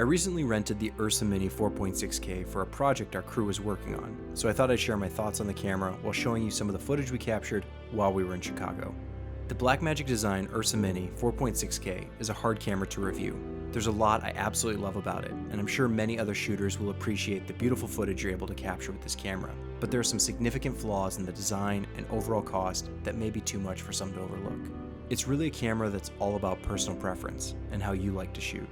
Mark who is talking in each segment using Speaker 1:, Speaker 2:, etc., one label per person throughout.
Speaker 1: I recently rented the Ursa Mini 4.6K for a project our crew was working on, so I thought I'd share my thoughts on the camera while showing you some of the footage we captured while we were in Chicago. The Blackmagic Design Ursa Mini 4.6K is a hard camera to review. There's a lot I absolutely love about it, and I'm sure many other shooters will appreciate the beautiful footage you're able to capture with this camera, but there are some significant flaws in the design and overall cost that may be too much for some to overlook. It's really a camera that's all about personal preference and how you like to shoot.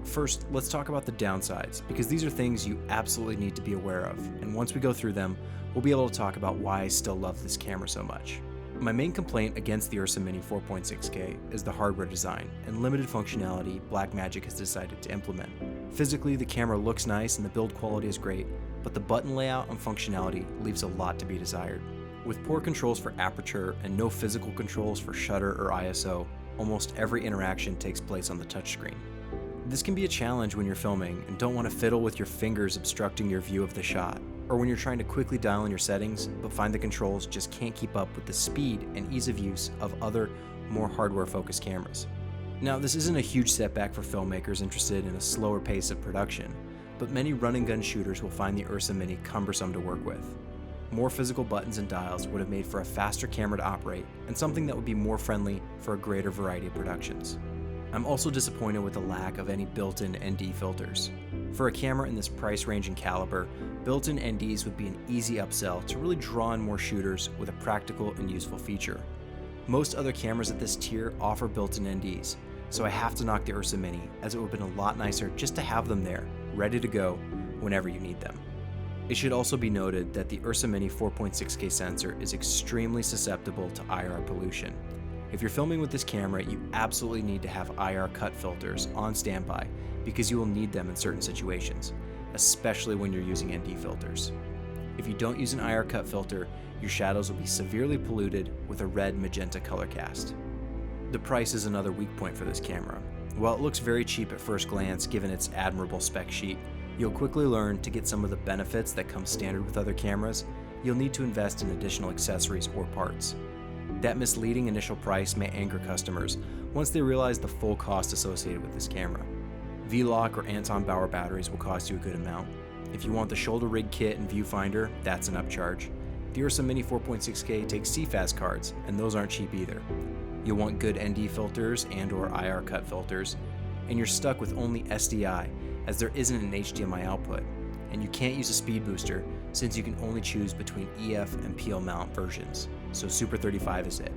Speaker 1: First, let's talk about the downsides, because these are things you absolutely need to be aware of, and once we go through them, we'll be able to talk about why I still love this camera so much. My main complaint against the Ursa Mini 4.6K is the hardware design and limited functionality Blackmagic has decided to implement. Physically, the camera looks nice and the build quality is great, but the button layout and functionality leaves a lot to be desired. With poor controls for aperture and no physical controls for shutter or ISO, almost every interaction takes place on the touchscreen. This can be a challenge when you're filming and don't want to fiddle with your fingers obstructing your view of the shot, or when you're trying to quickly dial in your settings but find the controls just can't keep up with the speed and ease of use of other, more hardware-focused cameras. Now, this isn't a huge setback for filmmakers interested in a slower pace of production, but many run-and-gun shooters will find the Ursa Mini cumbersome to work with. More physical buttons and dials would have made for a faster camera to operate and something that would be more friendly for a greater variety of productions. I'm also disappointed with the lack of any built-in ND filters. For a camera in this price range and caliber, built-in NDs would be an easy upsell to really draw in more shooters with a practical and useful feature. Most other cameras at this tier offer built-in NDs, so I have to knock the Ursa Mini, as it would have been a lot nicer just to have them there, ready to go whenever you need them. It should also be noted that the Ursa Mini 4.6K sensor is extremely susceptible to IR pollution. If you're filming with this camera, you absolutely need to have IR cut filters on standby because you will need them in certain situations, especially when you're using ND filters. If you don't use an IR cut filter, your shadows will be severely polluted with a red magenta color cast. The price is another weak point for this camera. While it looks very cheap at first glance given its admirable spec sheet, you'll quickly learn to get some of the benefits that come standard with other cameras, you'll need to invest in additional accessories or parts. That misleading initial price may anger customers once they realize the full cost associated with this camera. V-Lock or Anton Bauer batteries will cost you a good amount. If you want the shoulder rig kit and viewfinder, that's an upcharge. The Ursa Mini 4.6K takes CFast cards, and those aren't cheap either. You'll want good ND filters and or IR cut filters, and you're stuck with only SDI as there isn't an HDMI output, and you can't use a speed booster since you can only choose between EF and PL mount versions, so Super 35 is it.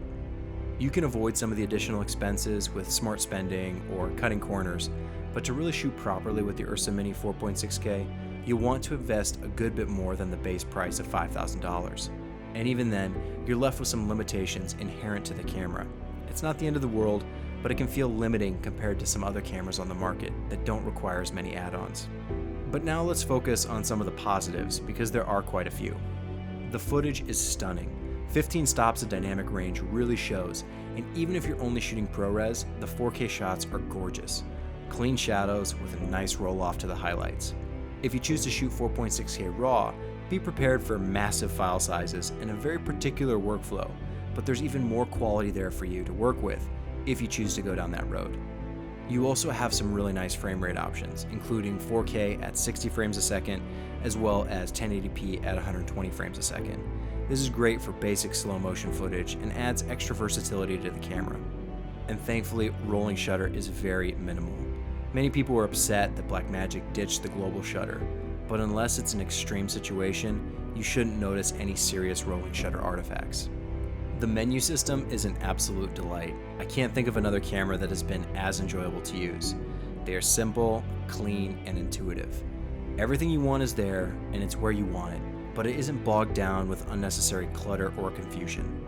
Speaker 1: You can avoid some of the additional expenses with smart spending or cutting corners, but to really shoot properly with the Ursa Mini 4.6K, you'll want to invest a good bit more than the base price of $5,000. And even then, you're left with some limitations inherent to the camera. It's not the end of the world, but it can feel limiting compared to some other cameras on the market that don't require as many add-ons. But now let's focus on some of the positives, because there are quite a few. The footage is stunning. 15 stops of dynamic range really shows, and even if you're only shooting ProRes, the 4K shots are gorgeous. Clean shadows with a nice roll-off to the highlights. If you choose to shoot 4.6K RAW, be prepared for massive file sizes and a very particular workflow, but there's even more quality there for you to work with if you choose to go down that road. You also have some really nice frame rate options, including 4K at 60 frames a second, as well as 1080p at 120 frames a second. This is great for basic slow motion footage and adds extra versatility to the camera. And thankfully, rolling shutter is very minimal. Many people were upset that Blackmagic ditched the global shutter, but unless it's an extreme situation, you shouldn't notice any serious rolling shutter artifacts. The menu system is an absolute delight. I can't think of another camera that has been as enjoyable to use. They are simple, clean, and intuitive. Everything you want is there, and it's where you want it, but it isn't bogged down with unnecessary clutter or confusion.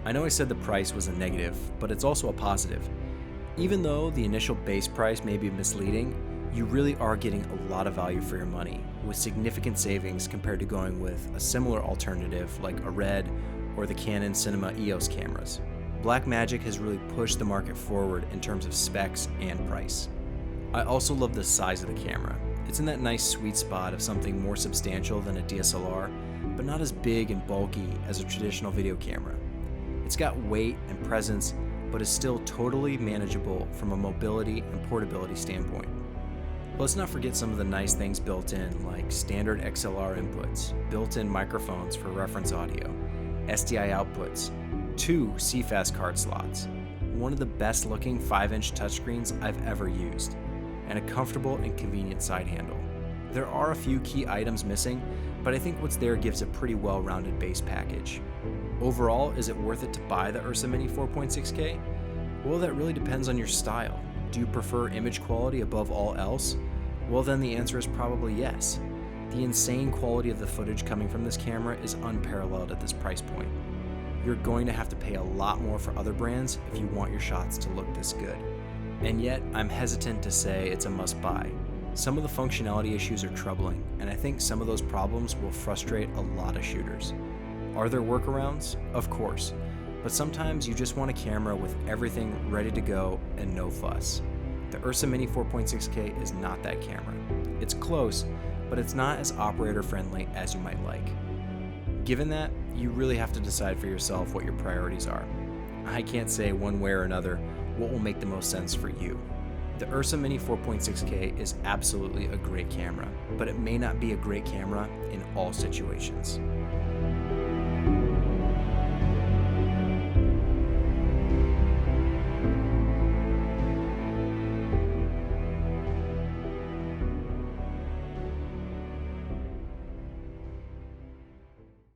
Speaker 1: I know I said the price was a negative, but it's also a positive. Even though the initial base price may be misleading, you really are getting a lot of value for your money, with significant savings compared to going with a similar alternative like a Red or the Canon Cinema EOS cameras. Blackmagic has really pushed the market forward in terms of specs and price. I also love the size of the camera. It's in that nice sweet spot of something more substantial than a DSLR, but not as big and bulky as a traditional video camera. It's got weight and presence, but is still totally manageable from a mobility and portability standpoint. Let's not forget some of the nice things built in, like standard XLR inputs, built-in microphones for reference audio, SDI outputs, 2 CFast card slots, one of the best looking 5-inch touchscreens I've ever used, and a comfortable and convenient side handle. There are a few key items missing, but I think what's there gives a pretty well-rounded base package. Overall, is it worth it to buy the Ursa Mini 4.6K? Well, that really depends on your style. Do you prefer image quality above all else? Well, then the answer is probably yes. The insane quality of the footage coming from this camera is unparalleled at this price point. You're going to have to pay a lot more for other brands if you want your shots to look this good. And yet, I'm hesitant to say it's a must-buy. Some of the functionality issues are troubling, and I think some of those problems will frustrate a lot of shooters. Are there workarounds? Of course, but sometimes you just want a camera with everything ready to go and no fuss. The Ursa Mini 4.6K is not that camera. It's close, but it's not as operator-friendly as you might like. Given that, you really have to decide for yourself what your priorities are. I can't say one way or another what will make the most sense for you. The Ursa Mini 4.6K is absolutely a great camera, but it may not be a great camera in all situations.